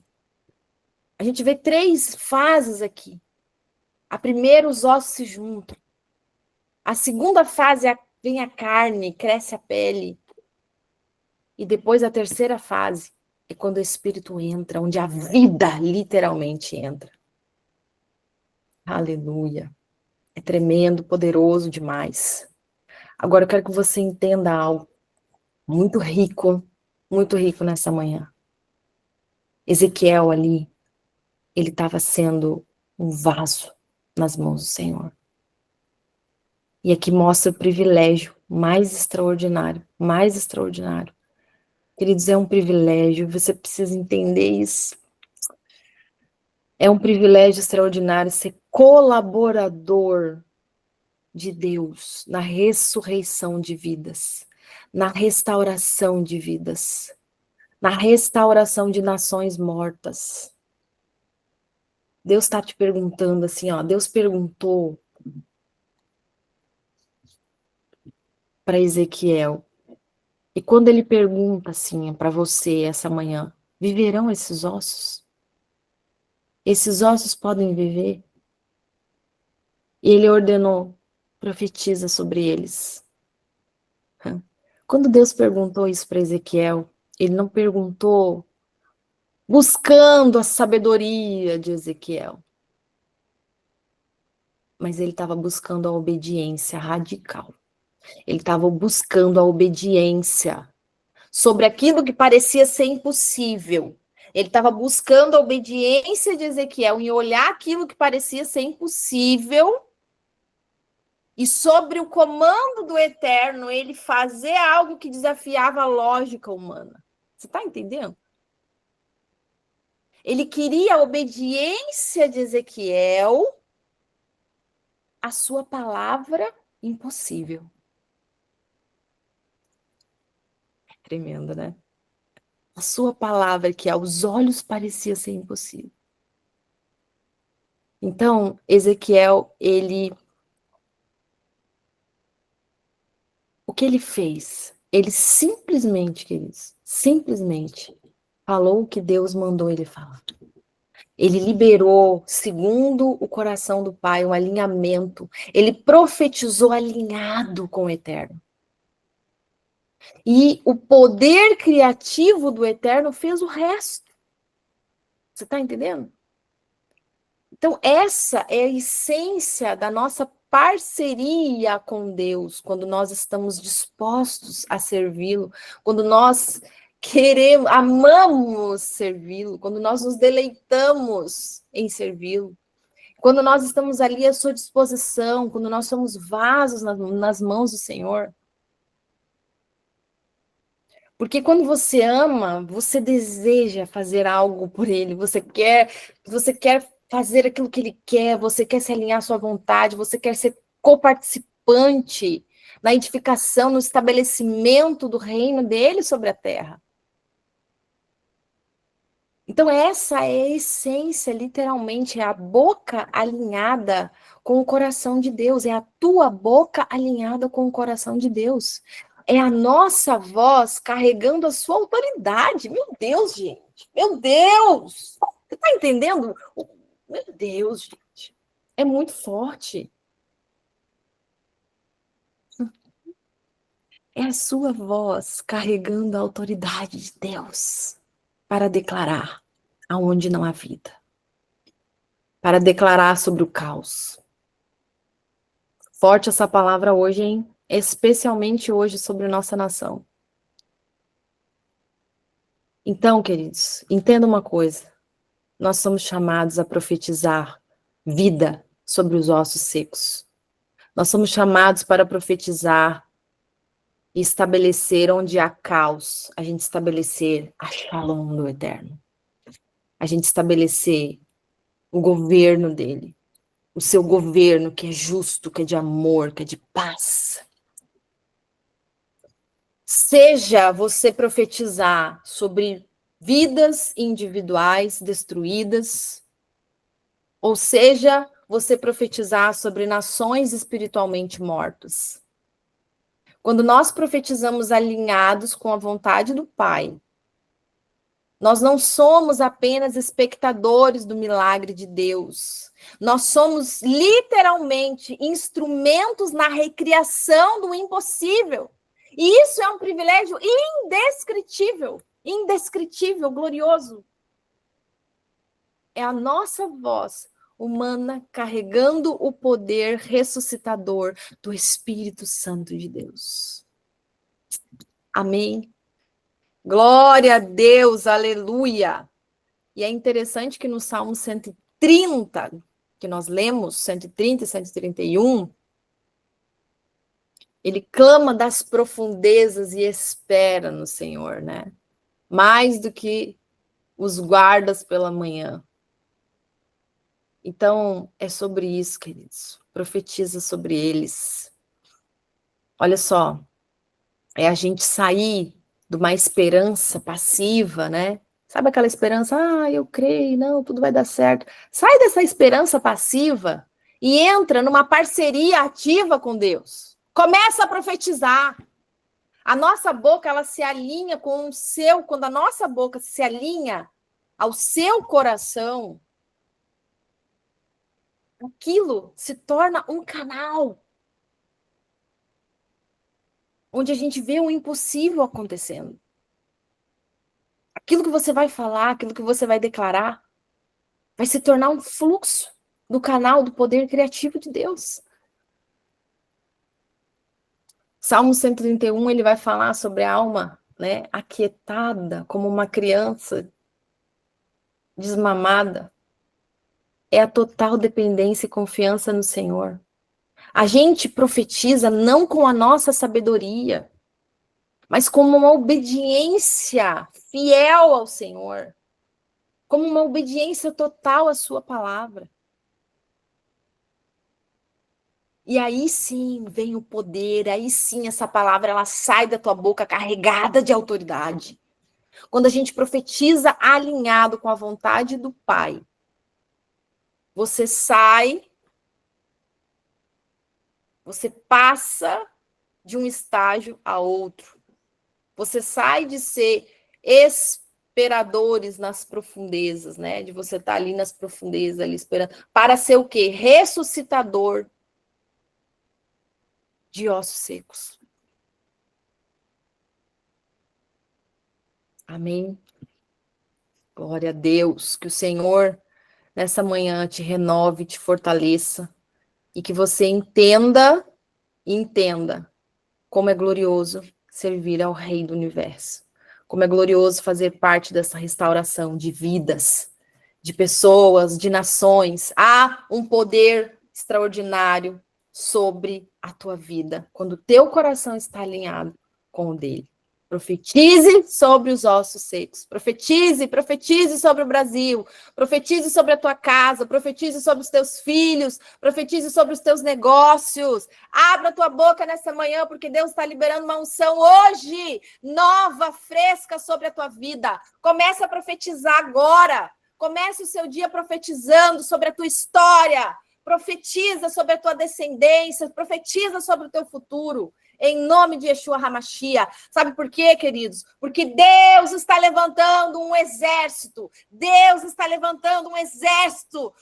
A gente vê 3 fases aqui. A primeira, os ossos se juntam. A segunda fase, vem a carne, cresce a pele. E depois a terceira fase é quando o Espírito entra, onde a vida literalmente entra. Aleluia. É tremendo, poderoso demais. Agora eu quero que você entenda algo muito rico nessa manhã. Ezequiel ali, ele estava sendo um vaso nas mãos do Senhor. E aqui mostra o privilégio mais extraordinário, mais extraordinário. Queridos, é um privilégio, você precisa entender isso. É um privilégio extraordinário ser colaborador de Deus na ressurreição de vidas, na restauração de vidas, na restauração de nações mortas. Deus está te perguntando assim, ó, Deus perguntou para Ezequiel, E quando ele pergunta assim para você essa manhã, viverão esses ossos? Esses ossos podem viver? E ele ordenou, profetiza sobre eles. Quando Deus perguntou isso para Ezequiel, ele não perguntou buscando a sabedoria de Ezequiel, mas ele estava buscando a obediência radical. Ele estava buscando a obediência sobre aquilo que parecia ser impossível. Ele estava buscando a obediência de Ezequiel em olhar aquilo que parecia ser impossível e sobre o comando do Eterno, ele fazer algo que desafiava a lógica humana. Você está entendendo? Ele queria a obediência de Ezequiel à sua palavra impossível. É tremendo, né? A sua palavra que aos olhos parecia ser impossível. Então, Ezequiel, o que ele fez? Ele simplesmente, queridos, simplesmente falou o que Deus mandou ele falar. Ele liberou, segundo o coração do Pai, um alinhamento. Ele profetizou alinhado com o Eterno. E o poder criativo do Eterno fez o resto. Você está entendendo? Então, essa é a essência da nossa parceria com Deus, quando nós estamos dispostos a servi-lo, quando nós queremos, amamos servi-lo, quando nós nos deleitamos em servi-lo, quando nós estamos ali à sua disposição, quando nós somos vasos nas mãos do Senhor. Porque quando você ama, você deseja fazer algo por ele, você quer fazer aquilo que ele quer, você quer se alinhar à sua vontade, você quer ser coparticipante na edificação, no estabelecimento do reino dele sobre a terra. Então essa é a essência, literalmente, é a boca alinhada com o coração de Deus, é a tua boca alinhada com o coração de Deus. É a nossa voz carregando a sua autoridade. Meu Deus, gente. Meu Deus. Você está entendendo? Meu Deus, gente. É muito forte. É a sua voz carregando a autoridade de Deus para declarar aonde não há vida. Para declarar sobre o caos. Forte essa palavra hoje, hein? Especialmente hoje sobre nossa nação. Então, queridos, entenda uma coisa. Nós somos chamados a profetizar vida sobre os ossos secos. Nós somos chamados para profetizar e estabelecer onde há caos, a gente estabelecer a Shalom do Eterno. A gente estabelecer o governo dele. O seu governo que é justo, que é de amor, que é de paz. Seja você profetizar sobre vidas individuais destruídas, ou seja, você profetizar sobre nações espiritualmente mortas. Quando nós profetizamos alinhados com a vontade do Pai, nós não somos apenas espectadores do milagre de Deus. Nós somos literalmente instrumentos na recriação do impossível. E isso é um privilégio indescritível, glorioso. É a nossa voz humana carregando o poder ressuscitador do Espírito Santo de Deus. Amém? Glória a Deus, aleluia! E é interessante que no Salmo 130, que nós lemos, 130 e 131, ele clama das profundezas e espera no Senhor, né? Mais do que os guardas pela manhã. Então, é sobre isso, queridos. Profetiza sobre eles. Olha só, é a gente sair de uma esperança passiva, né? Sabe aquela esperança, eu creio, não, tudo vai dar certo. Sai dessa esperança passiva e entra numa parceria ativa com Deus. Começa a profetizar. A nossa boca, ela se alinha com o seu, quando a nossa boca se alinha ao seu coração, aquilo se torna um canal onde a gente vê o impossível acontecendo. Aquilo que você vai falar, aquilo que você vai declarar, vai se tornar um fluxo do canal do poder criativo de Deus. Salmo 131, ele vai falar sobre a alma, né, aquietada, como uma criança desmamada. É a total dependência e confiança no Senhor. A gente profetiza não com a nossa sabedoria, mas como uma obediência fiel ao Senhor, como uma obediência total à sua palavra. E aí sim vem o poder, aí sim essa palavra ela sai da tua boca carregada de autoridade. Quando a gente profetiza alinhado com a vontade do Pai, você sai, você passa de um estágio a outro. Você sai de ser esperadores nas profundezas, né? De você estar ali nas profundezas, ali esperando, para ser o quê? Ressuscitador de ossos secos. Amém? Glória a Deus, que o Senhor nessa manhã te renove, te fortaleça e que você entenda como é glorioso servir ao Rei do Universo. Como é glorioso fazer parte dessa restauração de vidas, de pessoas, de nações. Há um poder extraordinário sobre a tua vida, quando o teu coração está alinhado com o dele. Profetize sobre os ossos secos. Profetize sobre o Brasil. Profetize sobre a tua casa. Profetize sobre os teus filhos. Profetize sobre os teus negócios. Abra a tua boca nessa manhã, porque Deus está liberando uma unção hoje, nova, fresca sobre a tua vida. Comece a profetizar agora. Comece o seu dia profetizando sobre a tua história. Profetiza sobre a tua descendência. Profetiza sobre o teu futuro. Em nome de Yeshua HaMashiach. Sabe por quê, queridos? Porque Deus está levantando um exército. Deus está levantando um exército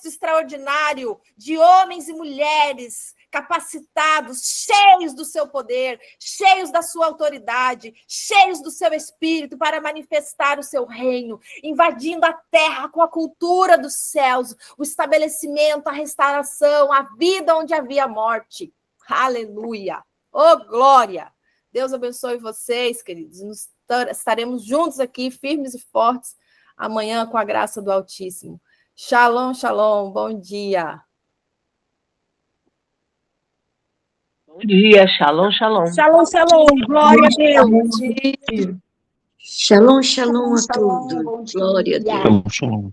extraordinário de homens e mulheres capacitados, cheios do seu poder, cheios da sua autoridade, cheios do seu espírito para manifestar o seu reino, invadindo a terra com a cultura dos céus, o estabelecimento, a restauração, a vida onde havia morte. Aleluia! Oh, glória! Deus abençoe vocês, queridos. Estaremos juntos aqui, firmes e fortes, amanhã com a graça do Altíssimo. Shalom, shalom. Bom dia. Bom dia. Shalom, shalom. Shalom, shalom. Glória a Deus. Shalom, shalom a todos. Glória a Deus. Shalom.